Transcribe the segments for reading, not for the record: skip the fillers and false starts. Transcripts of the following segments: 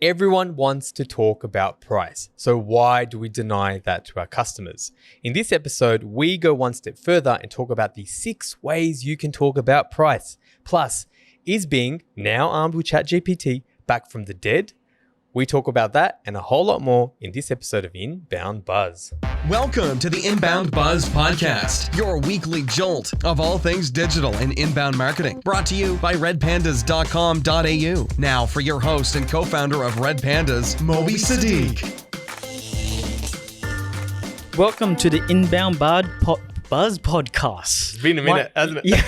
Everyone wants to talk about price. So why do we deny that to our customers? In this episode, we go one step further and talk about the 6 ways you can talk about price. Plus, is Bing, now armed with ChatGPT, back from the dead? We talk about that and a whole lot more in this episode of InboundBuzz. Welcome to the InboundBuzz podcast, your weekly jolt of all things digital and inbound marketing. Brought to you by redpandas.com.au. Now for your host and co-founder of Red Pandas, Moby Sadiq. Welcome to the InboundBuzz podcast. It's been a minute, hasn't it? Yeah.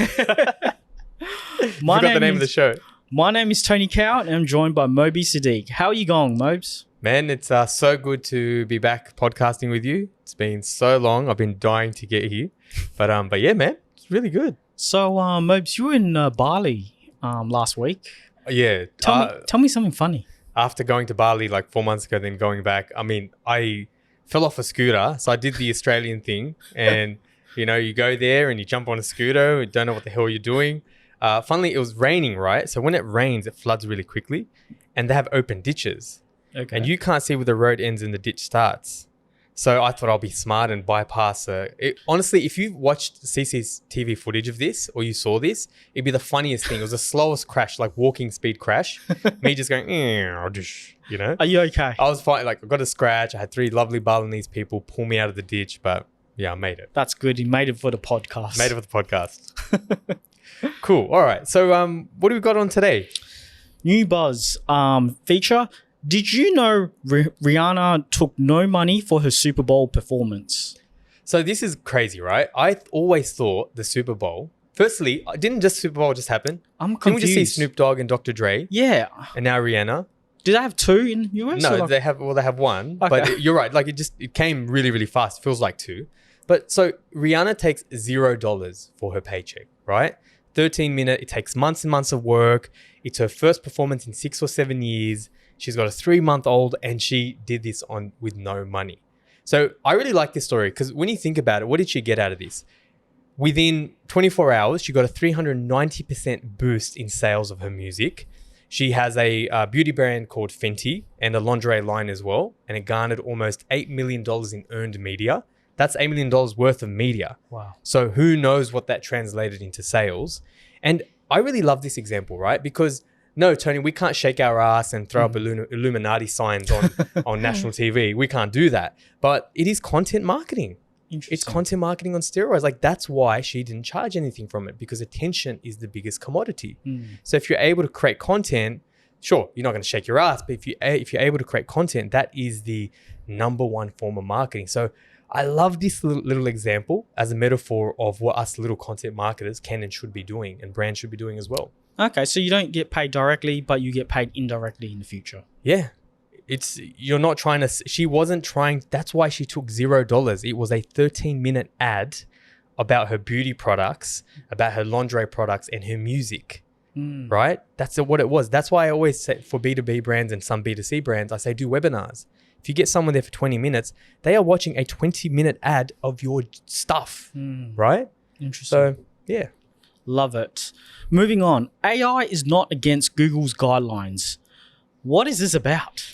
Forgot the name of the show. My name is Tony Cow and I'm joined by Moby Sadiq. How are you going, Mobes? Man, it's so good to be back podcasting with you. It's been so long. I've been dying to get here. But yeah, man, it's really good. So, Mobes, you were in Bali last week. Yeah. Tell me something funny. After going to Bali like 4 months ago, then going back, I fell off a scooter. So I did the Australian thing. And, you go there and you jump on a scooter. You don't know what the hell you're doing. Funnily, it was raining, right? So when it rains, it floods really quickly. And they have open ditches. Okay. And you can't see where the road ends and the ditch starts. So I thought I'll be smart and bypass it. Honestly, if you watched CCTV footage of this or you saw this, it'd be the funniest thing. It was the slowest crash, like walking speed crash. Me just going, Are you okay? I was fine. Like I got a scratch. I had 3 lovely Balinese people pull me out of the ditch. But yeah, I made it. That's good. You made it for the podcast. Made it for the podcast. Cool. All right. So what do we got on today? New buzz feature. Did you know Rihanna took no money for her Super Bowl performance? So this is crazy, right? I always thought the Super Bowl, firstly, didn't just Super Bowl just happen? I'm confused. Didn't we just see Snoop Dogg and Dr. Dre? Yeah. And now Rihanna? Do they have 2 in US? No, they have one. Okay. But you're right. Like it came really, really fast. Feels like 2. But so Rihanna takes $0 for her paycheck, right? 13-minute. It takes months and months of work. It's her first performance in 6 or 7 years. She's got a 3-month-old and she did this with no money. So I really like this story because when you think about it, what did she get out of this? Within 24 hours, she got a 390% boost in sales of her music. She has a beauty brand called Fenty and a lingerie line as well. And it garnered almost $8 million in earned media. That's $8 million worth of media. Wow. So who knows what that translated into sales? And I really love this example, right? Because no, Tony, we can't shake our ass and throw up Illuminati signs on national TV. We can't do that. But it is content marketing. It's content marketing on steroids. Like that's why she didn't charge anything from it because attention is the biggest commodity. So if you're able to create content, sure, you're not going to shake your ass. But if you're able to create content, that is the number one form of marketing. So I love this little example as a metaphor of what us little content marketers can and should be doing and brands should be doing as well. Okay, so you don't get paid directly, but you get paid indirectly in the future. Yeah. You're not trying to, she wasn't trying, that's why she took $0. It was a 13-minute ad about her beauty products, about her lingerie products and her music, right? That's what it was. That's why I always say for B2B brands and some B2C brands, I say do webinars. If you get someone there for 20 minutes, they are watching a 20-minute ad of your stuff, right? Interesting. So, yeah. Love it. Moving on. AI is not against Google's guidelines. What is this about?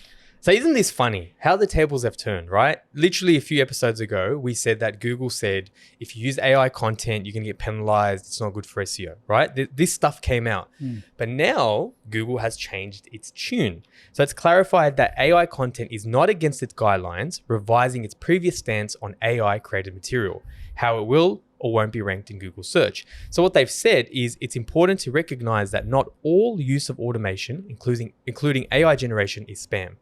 So isn't this funny how the tables have turned, right? Literally a few episodes ago, we said that Google said, if you use AI content, you're going to get penalized. It's not good for SEO, right? This stuff came out. But now Google has changed its tune. So it's clarified that AI content is not against its guidelines, revising its previous stance on AI created material, how it will or won't be ranked in Google search. So what they've said is it's important to recognize that not all use of automation, including AI generation, is spam.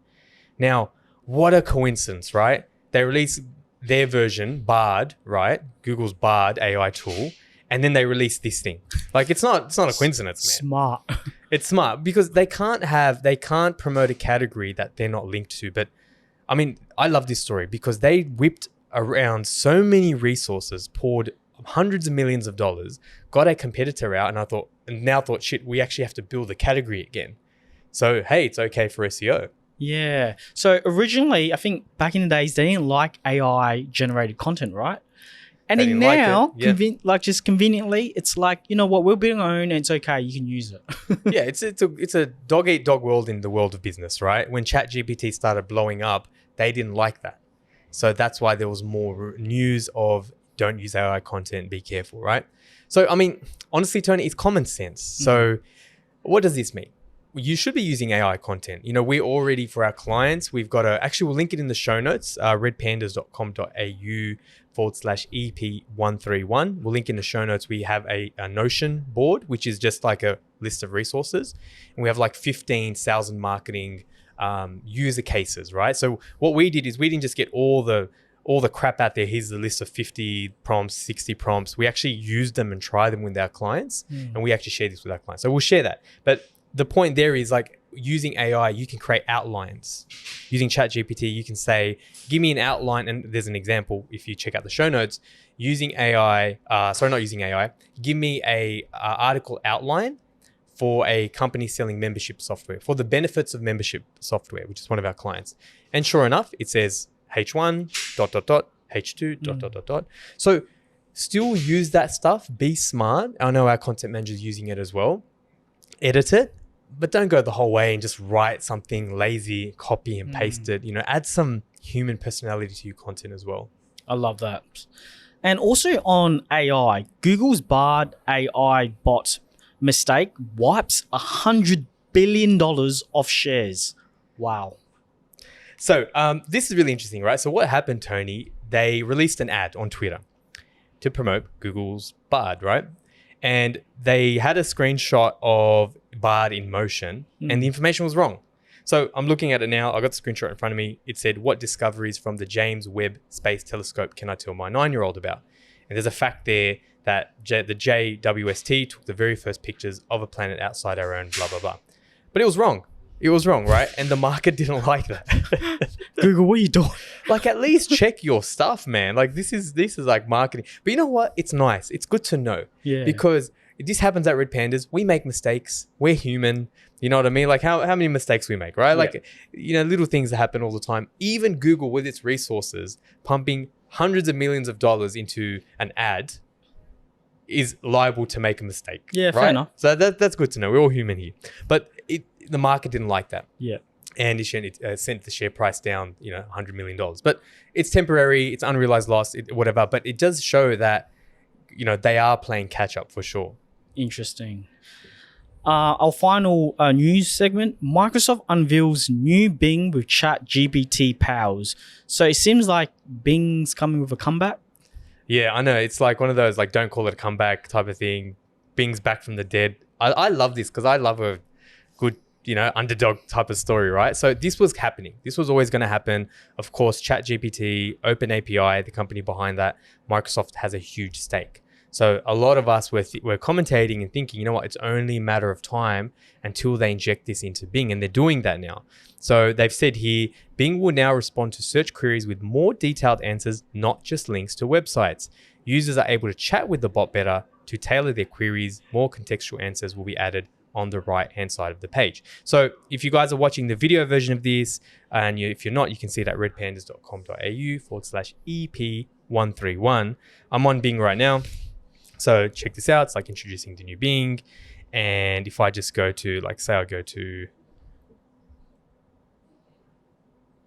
Now, what a coincidence, right? They released their version, Bard, right? Google's Bard AI tool. And then they released this thing. Like, it's not a coincidence, man. Smart. It's smart because they can't promote a category that they're not linked to. But I mean, I love this story because they whipped around so many resources, poured hundreds of millions of dollars, got a competitor out, and now thought, shit, we actually have to build the category again. So, hey, it's okay for SEO. Yeah. So originally, I think back in the days, they didn't like AI generated content, right? And They then didn't like now, it. Yeah. like just conveniently, it's like, you know what, we're building our own and it's okay, you can use it. Yeah, it's a dog eat dog world in the world of business, right? When ChatGPT started blowing up, they didn't like that. So that's why there was more news of don't use AI content, be careful, right? So, I mean, honestly, Tony, it's common sense. So what does this mean? You should be using AI content. You know, we're already, for our clients, we've got actually, we'll link it in the show notes, redpandas.com.au/EP131. We'll link in the show notes. We have a Notion board, which is just like a list of resources. And we have like 15 sales and marketing user cases, right? So what we did is we didn't just get all the crap out there. Here's the list of 50 prompts, 60 prompts. We actually use them and try them with our clients. And we actually share this with our clients. So we'll share that. But the point there is like using AI, you can create outlines. Using ChatGPT, you can say, give me an outline. And there's an example if you check out the show notes. Using AI, not using AI, give me a article outline for a company selling membership software, for the benefits of membership software, which is one of our clients. And sure enough, it says H1, ... H2, ... So still use that stuff, be smart. I know our content manager is using it as well. Edit it, but don't go the whole way and just write something lazy, copy and paste it. You know, add some human personality to your content as well. I love that. And also on AI, Google's Bard AI bot mistake wipes $100 billion off shares. Wow. So this is really interesting, right? So what happened, Tony? They released an ad on Twitter to promote Google's Bard, right? And they had a screenshot of Bard in motion and the information was wrong. So I'm looking at it now. I got the screenshot in front of me. It said, what discoveries from the James Webb Space Telescope can I tell my 9-year-old about? And there's a fact there that the JWST took the very first pictures of a planet outside our own, blah, blah, blah. But it was wrong. It was wrong, right? And the market didn't like that. Google, what are you doing? Like, at least check your stuff, man. Like, this is like marketing. But you know what? It's nice. It's good to know. Yeah. Because this happens at Red Pandas. We make mistakes. We're human. You know what I mean? Like, how many mistakes we make, right? Like, you know, little things that happen all the time. Even Google, with its resources, pumping hundreds of millions of dollars into an ad, is liable to make a mistake. Yeah, right? fair enough. So that's good to know. We're all human here. But the market didn't like that. Yeah. And it sent the share price down, you know, $100 million. But it's temporary. It's unrealized loss, whatever. But it does show that, you know, they are playing catch up for sure. Interesting. Our final news segment, Microsoft unveils new Bing with ChatGPT powers. So it seems like Bing's coming with a comeback. Yeah, I know. It's like one of those, like, don't call it a comeback type of thing. Bing's back from the dead. I love this because I love a good, you know, underdog type of story, right? So this was happening. This was always going to happen. Of course, ChatGPT, OpenAPI, the company behind that, Microsoft has a huge stake. So a lot of us were commentating and thinking, you know what, it's only a matter of time until they inject this into Bing, and they're doing that now. So they've said here, Bing will now respond to search queries with more detailed answers, not just links to websites. Users are able to chat with the bot better to tailor their queries. More contextual answers will be added on the right-hand side of the page. So if you guys are watching the video version of this, and if you're not, you can see that redpandas.com.au/EP131. I'm on Bing right now. So check this out. It's like introducing the new Bing. And if I just go to, like, say I go to,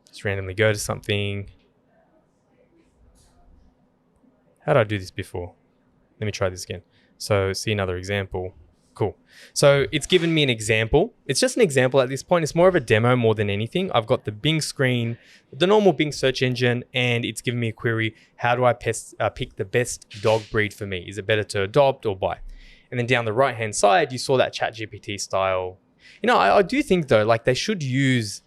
just randomly go to something. How did I do this before? Let me try this again. So see another example. Cool. So it's given me an example. It's just an example at this point. It's more of a demo more than anything. I've got the Bing screen, the normal Bing search engine, and it's given me a query. How do I pick the best dog breed for me? Is it better to adopt or buy? And then down the right-hand side, you saw that ChatGPT style. You know, I do think, though, like, they should use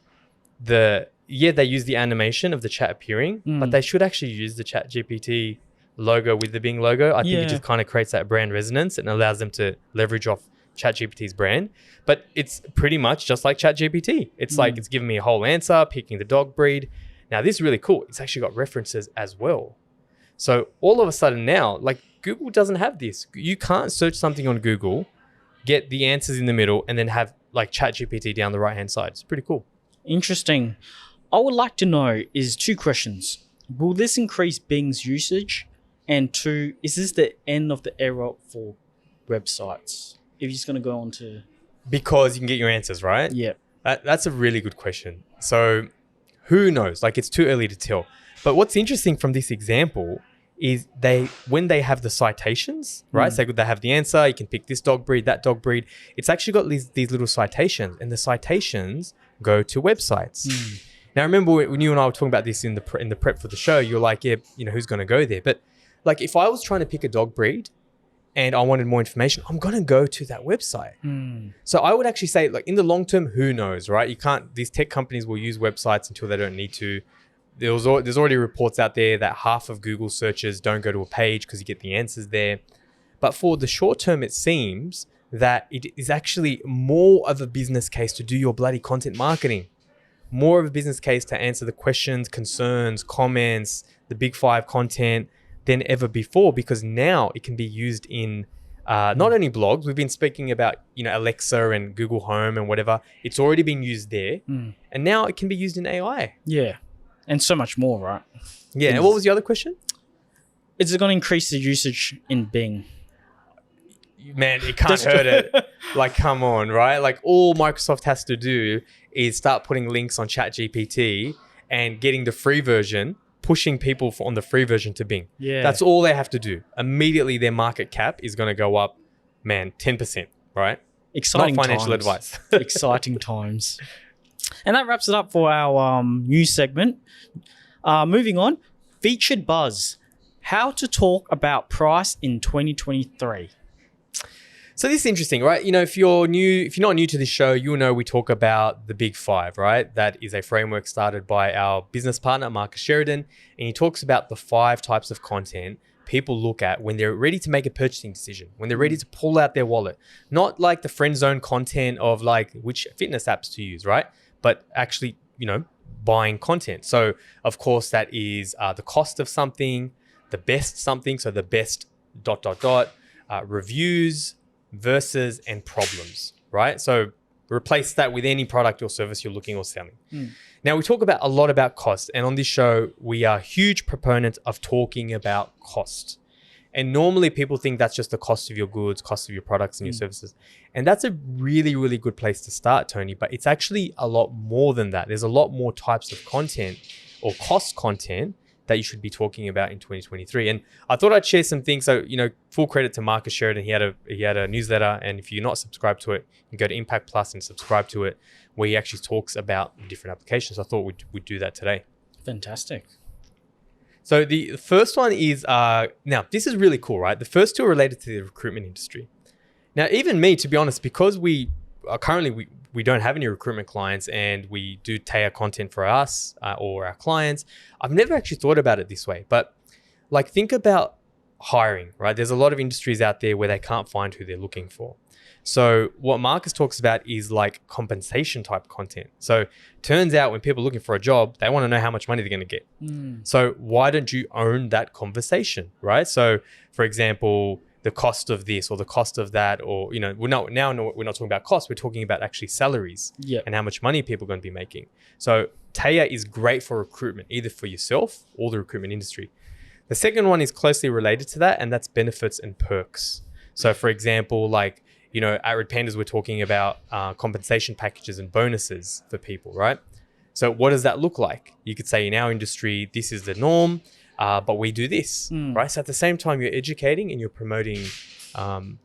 they use the animation of the chat appearing, but they should actually use the ChatGPT logo with the Bing logo. I think it just kind of creates that brand resonance and allows them to leverage off ChatGPT's brand. But it's pretty much just like ChatGPT. It's like it's giving me a whole answer, picking the dog breed. Now, this is really cool. It's actually got references as well. So all of a sudden now, like, Google doesn't have this. You can't search something on Google, get the answers in the middle, and then have, like, ChatGPT down the right-hand side. It's pretty cool. Interesting. I would like to know is 2 questions. Will this increase Bing's usage? And two, is this the end of the era for websites? If you're just going to go on to... Because you can get your answers, right? Yeah. That's a really good question. So who knows? Like, it's too early to tell. But what's interesting from this example is when they have the citations, right? So they have the answer, you can pick this dog breed, that dog breed. It's actually got these little citations, and the citations go to websites. Now, remember when you and I were talking about this in the prep for the show, you're like, yeah, you know, who's going to go there? But like, if I was trying to pick a dog breed and I wanted more information, I'm going to go to that website. So I would actually say, like, in the long term, who knows, right? These tech companies will use websites until they don't need to. There's already reports out there that half of Google searches don't go to a page because you get the answers there. But for the short term, it seems that it is actually more of a business case to do your bloody content marketing. More of a business case to answer the questions, concerns, comments, the big five content than ever before, because now it can be used in not only blogs. We've been speaking about, you know, Alexa and Google Home and whatever. It's already been used there. And now it can be used in AI. Yeah. And so much more, right? Yeah. And what was the other question? Is it going to increase the usage in Bing? Man, it can't hurt it. Like, come on, right? Like, all Microsoft has to do is start putting links on ChatGPT and getting the free version, pushing people on the free version to Bing. Yeah. That's all they have to do. Immediately, their market cap is going to go up, man, 10%, right? Exciting Not financial times. advice. Exciting times. And that wraps it up for our news segment. Moving on, featured buzz. How to talk about price in 2023. So this is interesting, right? You know, if you're not new to this show, you'll know we talk about the big five, right? That is a framework started by our business partner, Marcus Sheridan. And he talks about the 5 types of content people look at when they're ready to make a purchasing decision, when they're ready to pull out their wallet. Not like the friend zone content of like which fitness apps to use, right? But actually, you know, buying content. So of course that is the cost of something, the best something. So the best ... reviews, versus, and problems, right? So replace that with any product or service you're looking or selling. Now we talk a lot about cost, and on this show, we are huge proponents of talking about cost. And normally people think that's just the cost of your goods, cost of your products and your services. And that's a really, really good place to start, Tony, but it's actually a lot more than that. There's a lot more types of content or cost content that you should be talking about in 2023. And I thought I'd share some things. So, you know, full credit to Marcus Sheridan. He had a newsletter, and if you're not subscribed to it, you can go to Impact Plus and subscribe to it, where he actually talks about different applications. I thought we'd do that today. Fantastic. So the first one is, now this is really cool, right? The first two are related to the recruitment industry. Now, even me, to be honest, because we are currently, we don't have any recruitment clients and we do Taya content for us or our clients, I've never actually thought about it this way. But like, think about hiring, right? There's a lot of industries out there where they can't find who they're looking for. So what Marcus talks about is like compensation type content. So turns out when people are looking for a job, they want to know how much money they're going to get. So why don't you own that conversation, right? So for example, the cost of this or the cost of that, or, you know, we're not talking about cost, we're talking about actually salaries and how much money people are going to be making. So Taya is great for recruitment, either for yourself or the recruitment industry. The second one is closely related to that, and that's benefits and perks. So for example, like, you know, at Red Pandas, we're talking about compensation packages and bonuses for people, right? So what does that look like? You could say in our industry, this is the norm, but we do this, right? So at the same time, you're educating and you're promoting,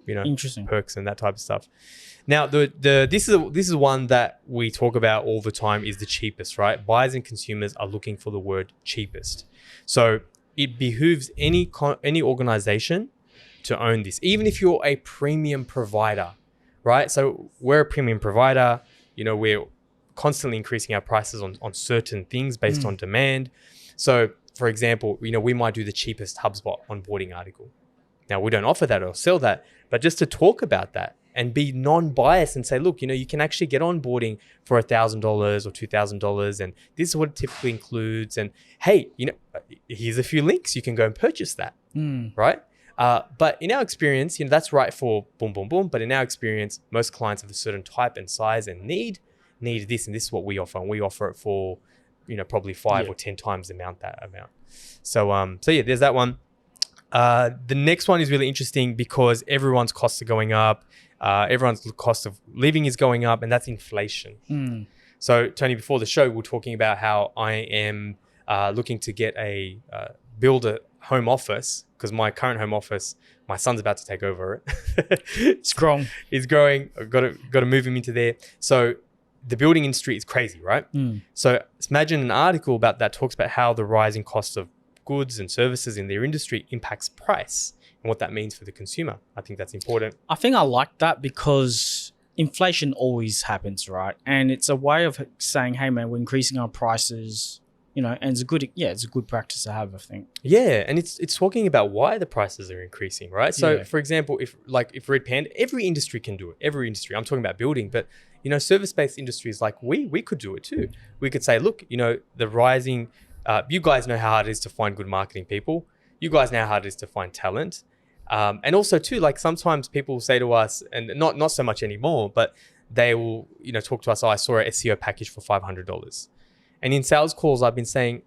you know, perks and that type of stuff. Now, this is one that we talk about all the time, is the cheapest, right? Buyers and consumers are looking for the word cheapest. So it behooves any organization to own this, even if you're a premium provider, right? So we're a premium provider, you know, we're constantly increasing our prices on certain things based on demand. So for example, you know, we might do the cheapest HubSpot onboarding article. Now we don't offer that or sell that, but just to talk about that and be non-biased and say, look, you know, you can actually get onboarding for $1,000 or $2,000, and this is what it typically includes. And hey, you know, here's a few links, you can go and purchase that, right? But in our experience, you know, that's right for boom, boom, boom. But in our experience, most clients of a certain type and size and need this, and this is what we offer. And we offer it for, you know, probably 5 or 10 times the amount. So yeah, there's that one. The next one is really interesting because everyone's costs are going up. Everyone's cost of living is going up, and that's inflation. So, Tony, before the show, we were talking about how I am looking to get build a home office because my current home office, my son's about to take over it. It's growing. It's growing. I've got to move him into there. So the building industry is crazy, right? So imagine an article about that talks about how the rising cost of goods and services in their industry impacts price and what that means for the consumer. I think that's important. I think I like that because inflation always happens, right? And it's a way of saying, hey man, we're increasing our prices, and it's a good practice to have, I think. Yeah, and it's talking about why the prices are increasing, right? So for example, if Red Panda, every industry can do it. Every industry. I'm talking about building, but service-based industries like we could do it too. We could say, look, the rising you guys know how hard it is to find good marketing people. You guys know how hard it is to find talent. And also too, like sometimes people will say to us, and not so much anymore, but they will, talk to us, I saw an SEO package for $500. And in sales calls, I've been saying,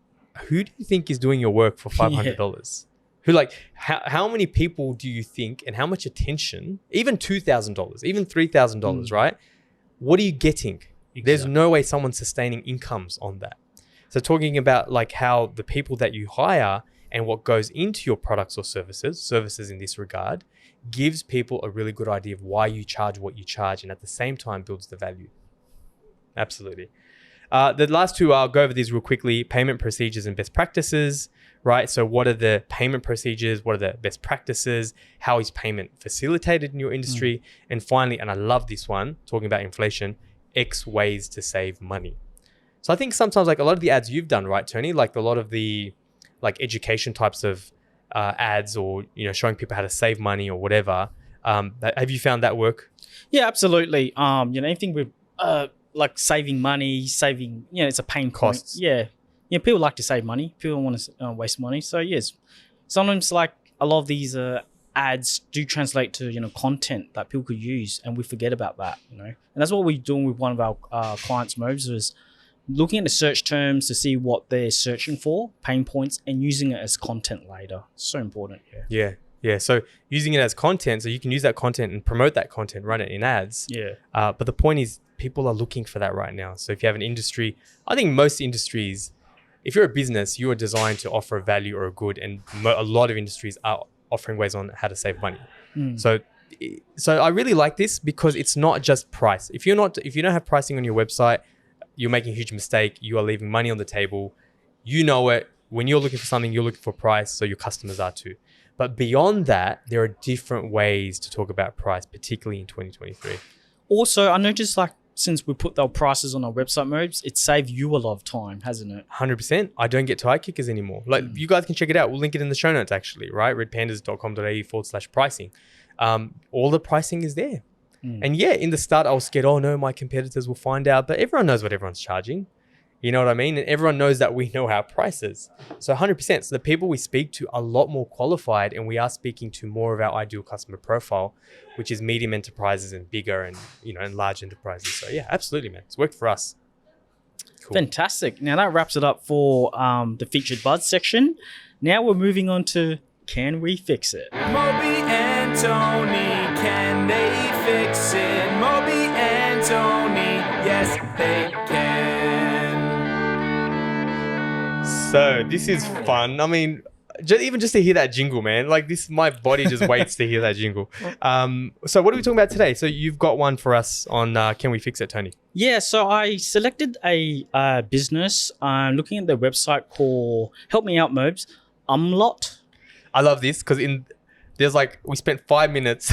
who do you think is doing your work for $500? Who how many people do you think and how much attention, even $2,000, even $3,000, right? What are you getting? Exactly. There's no way someone's sustaining incomes on that. So talking about like how the people that you hire and what goes into your products or services in this regard, gives people a really good idea of why you charge what you charge and at the same time builds the value. Absolutely. The last two, I'll go over these real quickly. Payment procedures and best practices, right? So what are the payment procedures? What are the best practices? How is payment facilitated in your industry? And finally, and I love this one, talking about inflation, X ways to save money. So I think sometimes like a lot of the ads you've done, right, Tony? Like a lot of the like education types of ads or, showing people how to save money or whatever. Have you found that work? Yeah, absolutely. Anything with like saving money, it's a pain point. Costs. Yeah. People like to save money. People don't want to waste money. So yes, sometimes like a lot of these ads do translate to, content that people could use and we forget about that, And that's what we're doing with one of our clients, Mobs, is looking at the search terms to see what they're searching for, pain points, and using it as content later. So important. Yeah. So using it as content, so you can use that content and promote that content, run it in ads. Yeah. But the point is, people are looking for that right now. So if you have an industry, I think most industries, if you're a business, you are designed to offer a value or a good, and a lot of industries are offering ways on how to save money. So I really like this because it's not just price. If you don't have pricing on your website, you're making a huge mistake. You are leaving money on the table. You know it. When you're looking for something, you're looking for price, so your customers are too. But beyond that, there are different ways to talk about price, particularly in 2023. Also, I noticed like since we put our prices on our website Mobs, it saved you a lot of time, hasn't it? 100%. I don't get tire kickers anymore. Like you guys can check it out. We'll link it in the show notes actually, right? redpandas.com.au/pricing. All the pricing is there. And yeah, in the start, I was scared, oh no, my competitors will find out, but everyone knows what everyone's charging. You know what I mean? And everyone knows that we know our prices. So 100%. So the people we speak to are a lot more qualified, and we are speaking to more of our ideal customer profile, which is medium enterprises and bigger and, and large enterprises. So yeah, absolutely, man. It's worked for us. Cool. Fantastic. Now that wraps it up for the featured buzz section. Now we're moving on to Can We Fix It? Moby and Tony, can they fix it? Moby and Tony, yes they can. So this is fun. I mean, even just to hear that jingle, man, like my body just waits to hear that jingle. So what are we talking about today? So you've got one for us on Can We Fix It, Tony? Yeah, so I selected a business. I'm looking at their website called Help Me Out Mobs, Umlaut. I love this because we spent 5 minutes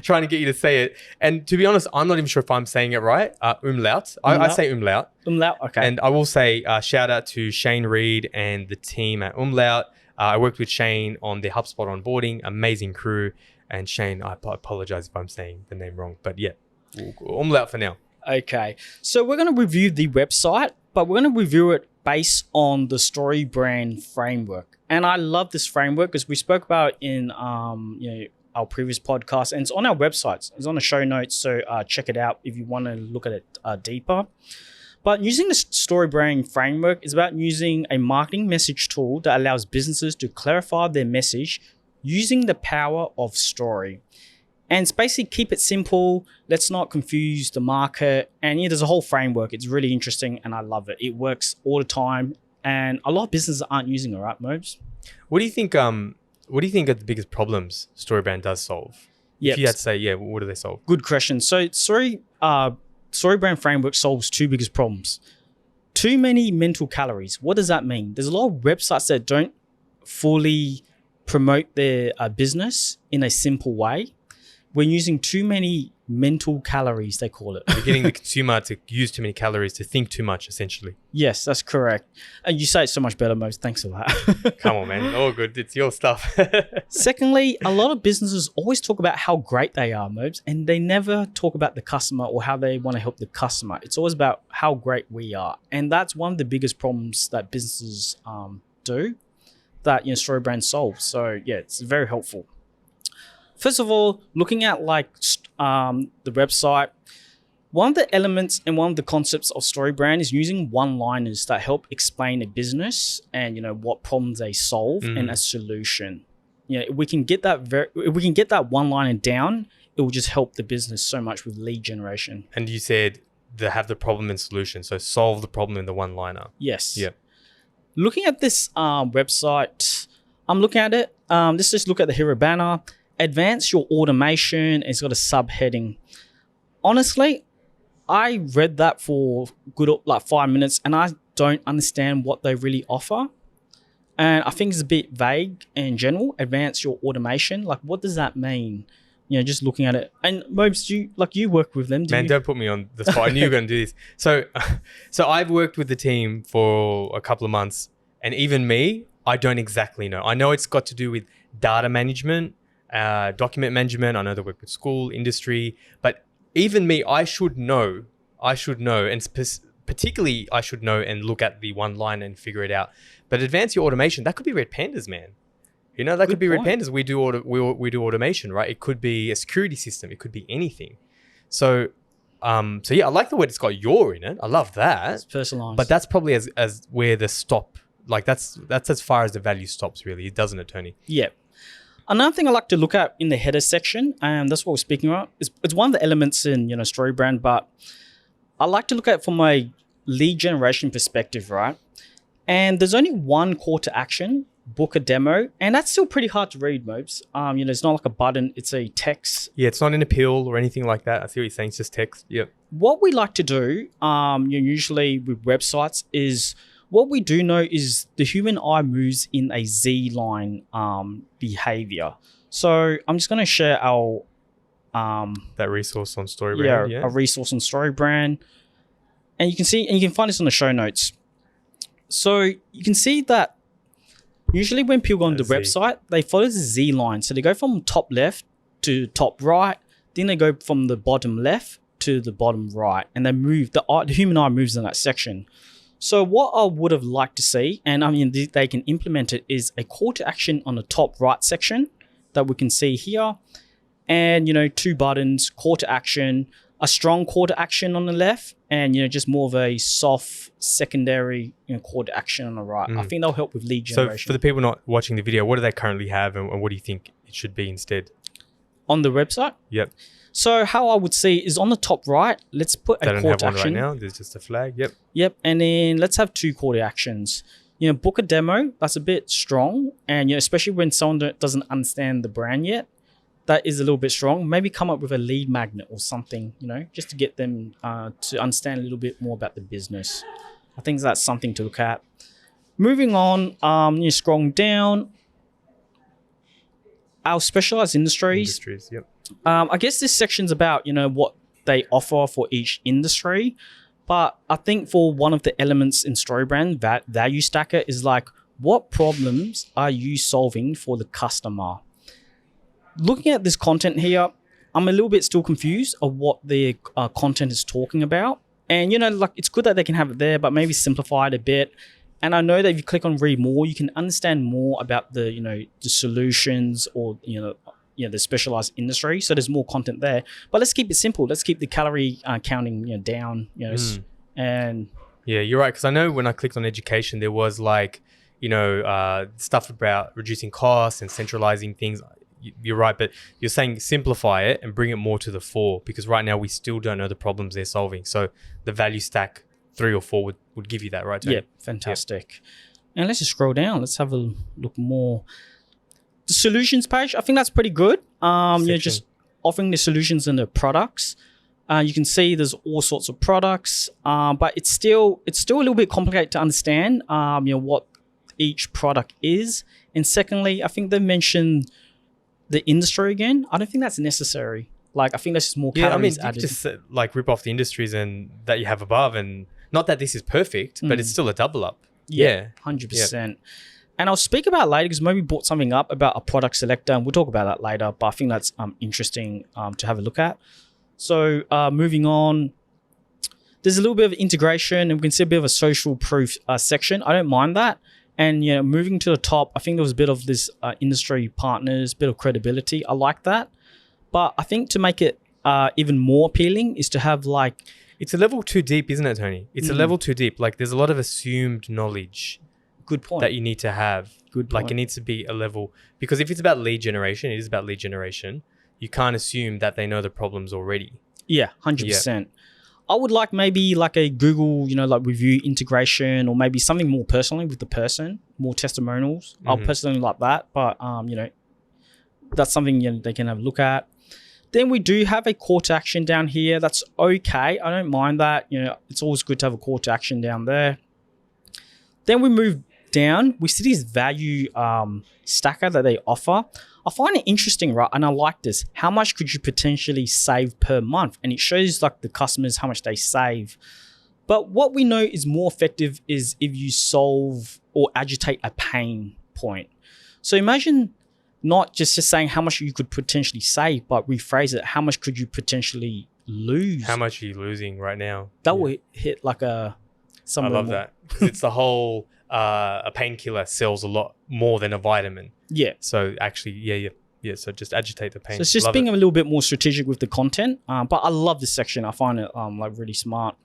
trying to get you to say it. And to be honest, I'm not even sure if I'm saying it right. Umlaut. I say umlaut. Umlaut, okay. And I will say shout out to Shane Reed and the team at Umlaut. I worked with Shane on the HubSpot onboarding, amazing crew. And Shane, I apologize if I'm saying the name wrong, but yeah, Umlaut for now. Okay, so we're going to review the website, but we're going to review it based on the Story Brand framework. And I love this framework because we spoke about it in our previous podcast, and it's on our websites. It's on the show notes, so check it out if you want to look at it deeper. But using the story brand framework is about using a marketing message tool that allows businesses to clarify their message using the power of story. And it's basically keep it simple. Let's not confuse the market. And there's a whole framework. It's really interesting and I love it. It works all the time. And a lot of businesses aren't using it, right, Mobes? What do you think? What do you think are the biggest problems StoryBrand does solve? Yep. If you had to say, what do they solve? Good question. So StoryBrand framework solves two biggest problems. Too many mental calories. What does that mean? There's a lot of websites that don't fully promote their business in a simple way. We're using too many mental calories, they call it. You're getting the consumer to use too many calories, to think too much, essentially. Yes, that's correct. And you say it so much better, Mo. Thanks for that. Come on, man. All good. It's your stuff. Secondly, a lot of businesses always talk about how great they are, Mobes, and they never talk about the customer or how they want to help the customer. It's always about how great we are. And that's one of the biggest problems that businesses do that StoryBrand solves. So yeah, it's very helpful. First of all, looking at the website, one of the elements and one of the concepts of StoryBrand is using one-liners that help explain a business and what problems they solve and a solution. If we can get that one-liner down, it will just help the business so much with lead generation. And you said they have the problem and solution, so solve the problem in the one-liner. Yes. Yeah. Looking at this website, I'm looking at it. Let's just look at the hero banner. Advance your automation. It's got a subheading. Honestly, I read that for good 5 minutes and I don't understand what they really offer. And I think it's a bit vague in general. Advance your automation. What does that mean? Just looking at it. And Mobes, you work with them. Don't put me on the spot. I knew you were going to do this. So I've worked with the team for a couple of months, and even me, I don't exactly know. I know it's got to do with data management, document management. I know they work with school, industry, but even me, I should know, and particularly I should know and look at the one line and figure it out. But advance your automation, that could be Red Pandas, man. That could be Red Pandas. We do automation, right? It could be a security system. It could be anything. So yeah, I like the word it's got your in it. I love that. It's personalized. But that's probably as where the stop, that's as far as the value stops, really, doesn't it, Tony? Yeah. Another thing I like to look at in the header section, and that's what we're speaking about, it's one of the elements in StoryBrand, but I like to look at it from a lead generation perspective, right? And there's only one call to action, book a demo, and that's still pretty hard to read, Mobes. It's not like a button, it's a text. Yeah, it's not an appeal or anything like that. I see what you're saying, it's just text. Yep. What we like to do, usually with websites, is what we do know is the human eye moves in a Z-line behavior. So I'm just going to share our that resource on StoryBrand. A resource on StoryBrand, and you can find this on the show notes. So you can see that usually when people go on the website, they follow the Z line. So they go from top left to top right, then they go from the bottom left to the bottom right, and they move. The human eye moves in that section. So what I would have liked to see, and they can implement it, is a call to action on the top right section that we can see here. And, two buttons, call to action, a strong call to action on the left, and, just more of a soft secondary call to action on the right. I think that'll help with lead generation. So for the people not watching the video, what do they currently have and what do you think it should be instead? On the website? Yep. So how I would see is on the top right, let's put a call to action. They don't have one right now. There's just a flag. Yep. Yep. And then let's have two call to actions. Book a demo. That's a bit strong. And, especially when someone doesn't understand the brand yet, that is a little bit strong. Maybe come up with a lead magnet or something, just to get them to understand a little bit more about the business. I think that's something to look at. Moving on, scrolling down. Our specialized industries. Yep. I guess this section's about, what they offer for each industry. But I think for one of the elements in StoryBrand, that value stacker is what problems are you solving for the customer? Looking at this content here, I'm a little bit still confused of what the content is talking about. And, it's good that they can have it there, but maybe simplify it a bit. And I know that if you click on read more, you can understand more about the, the solutions or, the specialized industry. So there's more content there. But let's keep it simple. Let's keep the calorie counting down, And Yeah, you're right. Because I know when I clicked on education, there was like, stuff about reducing costs and centralizing things. You're right, but you're saying simplify it and bring it more to the fore, because right now we still don't know the problems they're solving. So the value stack 3 or 4 would give you that, right, Tony? yeah, fantastic. And let's just scroll down. Let's have a look more. The solutions page, I think that's pretty good. Just offering the solutions and the products. You can see there's all sorts of products, but it's still a little bit complicated to understand. What each product is. And secondly, I think they mentioned the industry again. I don't think that's necessary. Like, I think that's just more calories added. You just rip off the industries and that you have above, and not that this is perfect, but it's still a double up. Yeah, 100%. And I'll speak about later because maybe brought something up about a product selector, and we'll talk about that later. But I think that's interesting to have a look at. So moving on, there's a little bit of integration, and we can see a bit of a social proof section. I don't mind that. And moving to the top, I think there was a bit of this industry partners, bit of credibility. I like that. But I think to make it even more appealing is to have it's a level too deep, isn't it, Tony? It's a level too deep. Like, there's a lot of assumed knowledge. Good point. That you need to have. Good point. Like, it needs to be a level, because if it's about lead generation, it is about lead generation. You can't assume that they know the problems already. Yeah, 100%. I would like maybe like a Google, review integration, or maybe something more personally with the person, more testimonials. I'll personally like that, but that's something they can have a look at. Then we do have a call to action down here. That's okay. I don't mind that. It's always good to have a call to action down there. Then we move down. We see this value stacker that they offer. I find it interesting, right? And I like this. How much could you potentially save per month? And it shows the customers how much they save. But what we know is more effective is if you solve or agitate a pain point. So imagine not just saying how much you could potentially save, but rephrase it. How much could you potentially lose? How much are you losing right now? That will hit I love that. It's the whole a painkiller sells a lot more than a vitamin. Yeah. So actually, yeah. So just agitate the pain. So it's just being a little bit more strategic with the content. But I love this section. I find it really smart.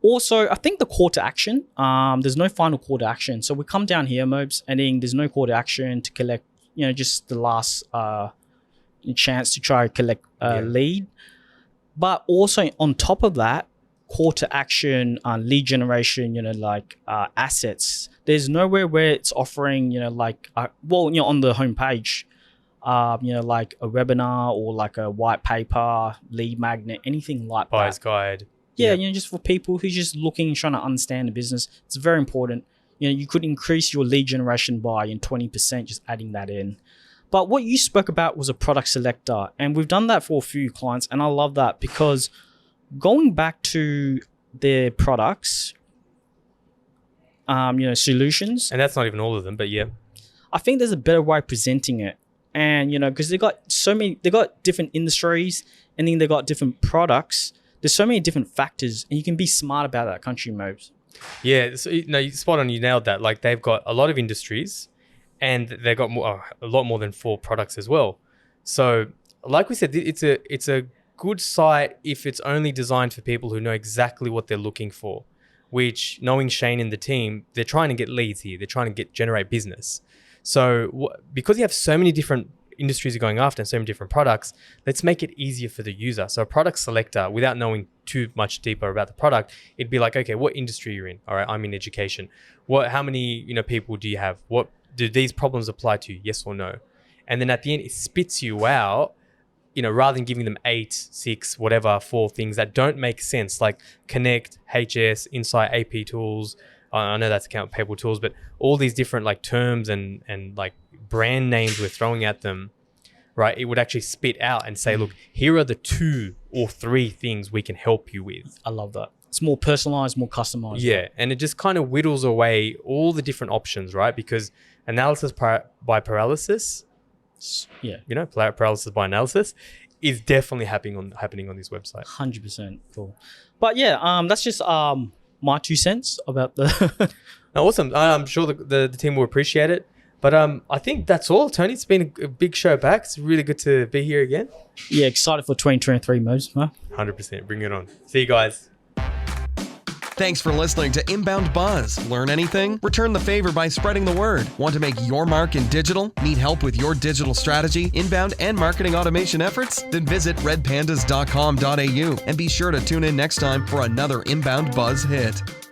Also, I think the call to action. There's no final call to action. So we come down here, Mobes, and then there's no call to action to collect. Just the last chance to try to collect a lead. But also on top of that, call to action, lead generation, assets. There's nowhere where it's offering, on the homepage, like a webinar or like a white paper, lead magnet, anything like Buyer's that. guide. Yeah, just for people who's just looking, trying to understand the business. It's very important. You could increase your lead generation by 20% just adding that in. But what you spoke about was a product selector, and we've done that for a few clients, and I love that because going back to their products, solutions. And that's not even all of them, but yeah. I think there's a better way of presenting it. And, because they got different industries, and then they got different products. There's so many different factors, and you can be smart about that, country Mobes. Yeah, so, you spot on. You nailed that. Like, they've got a lot of industries, and they've got a lot more than 4 products as well. So, like we said, it's a good site if it's only designed for people who know exactly what they're looking for. Which, knowing Shane and the team, they're trying to get leads here. They're trying to generate business. So, because you have so many different industries you're going after and so many different products, let's make it easier for the user. So a product selector, without knowing too much deeper about the product, it'd be like, okay, what industry you're in? All right, I'm in education. How many people do you have? What do these problems apply to? Yes or no? And then at the end, it spits you out, rather than giving them 8, 6, whatever, 4 things that don't make sense, like Connect, HS, Insight, AP tools. I know that's account payable tools, but all these different terms and brand names we're throwing at them, right? It would actually spit out and say, look, here are the 2 or 3 things we can help you with. I love that. It's more personalized, more customized. Yeah. And it just kind of whittles away all the different options, right? Because analysis by paralysis, paralysis by analysis is definitely happening on this website. 100% cool. But yeah, that's just my 2 cents about the... No, awesome. I'm sure the team will appreciate it. But I think that's all, Tony. It's been a big show back. It's really good to be here again. Yeah, excited for 2023 modes, huh? 100%. Bring it on. See you guys. Thanks for listening to Inbound Buzz. Learn anything? Return the favor by spreading the word. Want to make your mark in digital? Need help with your digital strategy, inbound, and marketing automation efforts? Then visit redpandas.com.au and be sure to tune in next time for another Inbound Buzz hit.